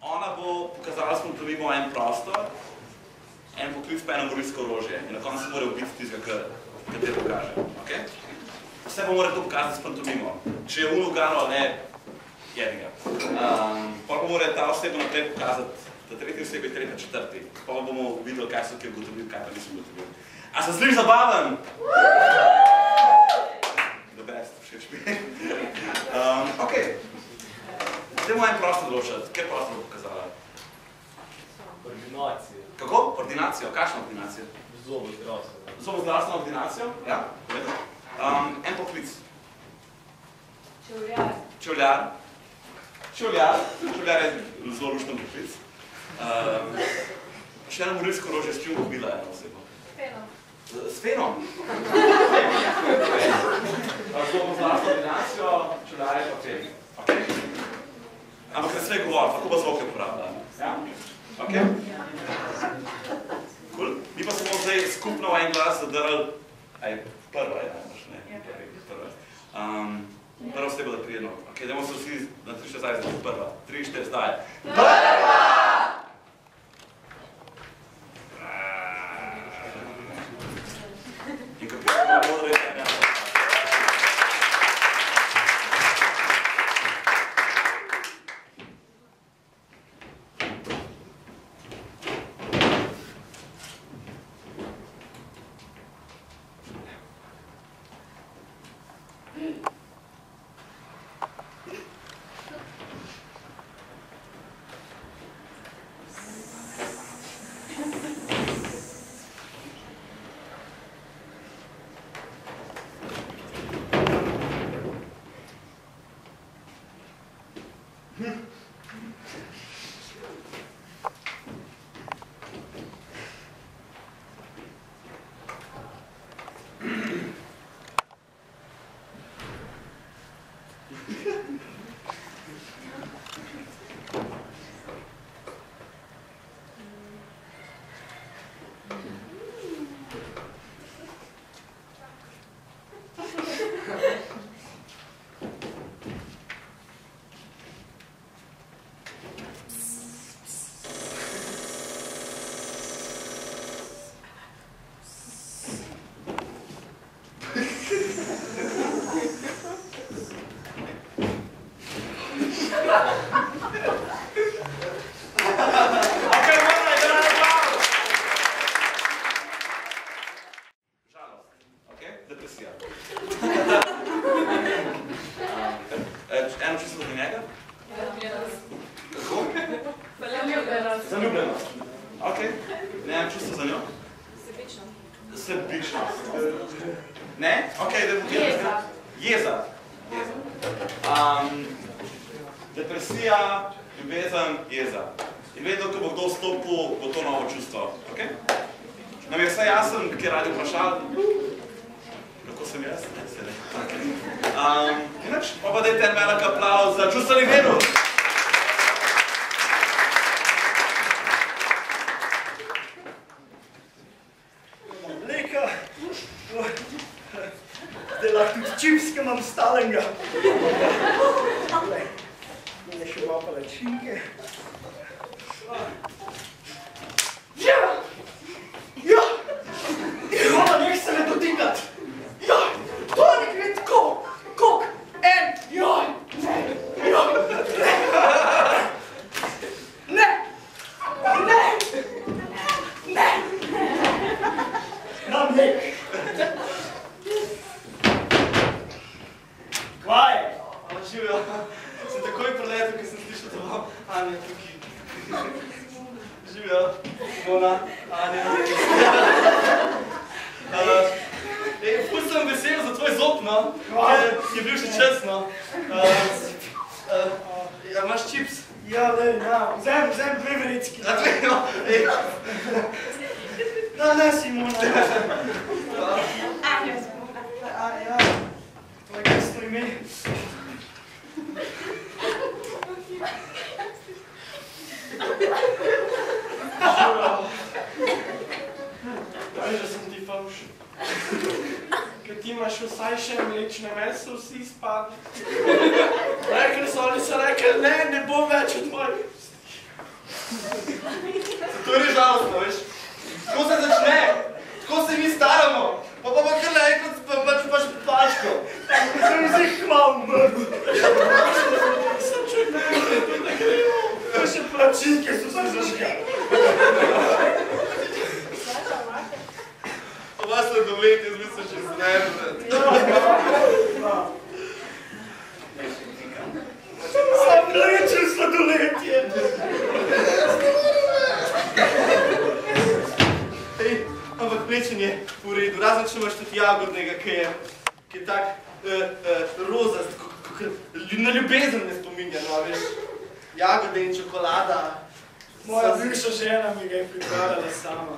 ona bo pokazala s pantomimo en prostor, en poklic pa eno morilsko orožje. In na koncu se mora ubiti tistega, katero pokaže. Okay? Vse pa mora to pokazati s pantomimo. Če je unogano ali ne, jednega. Pa mora ta oseba naprej pokazati, da tretji osebi, tretja, četrti. Pa bomo videli, kaj so ki ugotovili, kaj pa nisem ugotovili. A se sliš zabaven? The best, všeč mi. Ok. Zdaj moram en prostor določati. Kjer prostor bo pokazala? Ordinacijo. Kako? Ordinacijo? Kakšno ordinacijo? Zobozdravstveno. Zobozdravstveno ordinacijo? Ja. En poklic. Čevljar. Čevljar. Čevljar. Čevljar je zelo lušten poklic. Še eno morilsko orožje, s čim ubila eno osebo? S fenom. Zobozdravstveno ordinacijo, čevljar je pa fen. Ampak ne sve govor, tako pa zvoke uporabljala. Ja? Ok? Cool. Mi pa smo zdaj skupno v en glas zadrli, prva je, ne? Prva ste bila prijedno. Ok, dajmo se vsi na 3-4 zdaj, prva. 3-4 zdaj. Prva! In kako je to modro je, ja. Depresija, ljubezen, jeza. In vedno, ko bo kdo vstopil, bo to novo čustvo. Okay? Nam je vse jasen, ki je radi vprašal? Kako sem jaz? Ne, se ne. Inač, pa dajte en velik aplavz za čustveni virus. Leka, zdaj lahko tudi čips, ki imam stalenga. Mene še malo palačinke. Ja! Ja! Hvala, nech se me dotikat! Ja! To ne gre tako! Kok! En! Joj! Ne! Joj! Ne! Ne! Ne! Nam nek! Kvaj! Živijo! Sem takoj preletel, ko sem slišal to vam. Anja, tukaj. Živijo. Mona, Anja. Ful sem vesel za tvoj zob, no. Ker je bil še čas, no. Ja, imaš čips? Ja, daj, ja. Vzem dve vrecki. A dve, no. Da, ne si, Mona. Anja, Mona. Ja. Tvoj krstno ime. Veš, da sem ti fauš. Ker ti imaš vsaj še mlečne meso, vsi izpadli. Rekli so, oni so rekli, ne bom več od tvojih. Zato je res žalostno, veš. Tako se začne, tako se mi staramo, pa kar naenkrat pač pačko. Tako se mi vsi hmal mrl. Sem čuj nekaj, to ne gremo. To še plačinke so se zažgali. Ova sladoled, jaz mislim, če se nervati. Sam lečem sladoletje. Ampak mlečen je v redu, razen če imaš tudi jagodnega, ki je tak rozast, na ljubezen me spominja, no, veš. Jagode in čokolada. Moja bivša žena mi ga je pripravljala sama.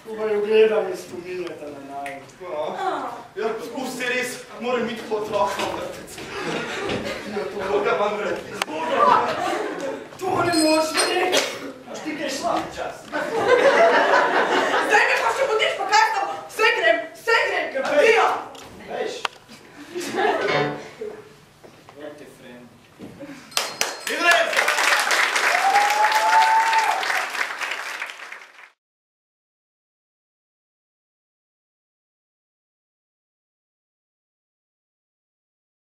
Ko jo gledam in spominjata na naju. Ja, vse res, moram iti po otroka vrtec. Koga imam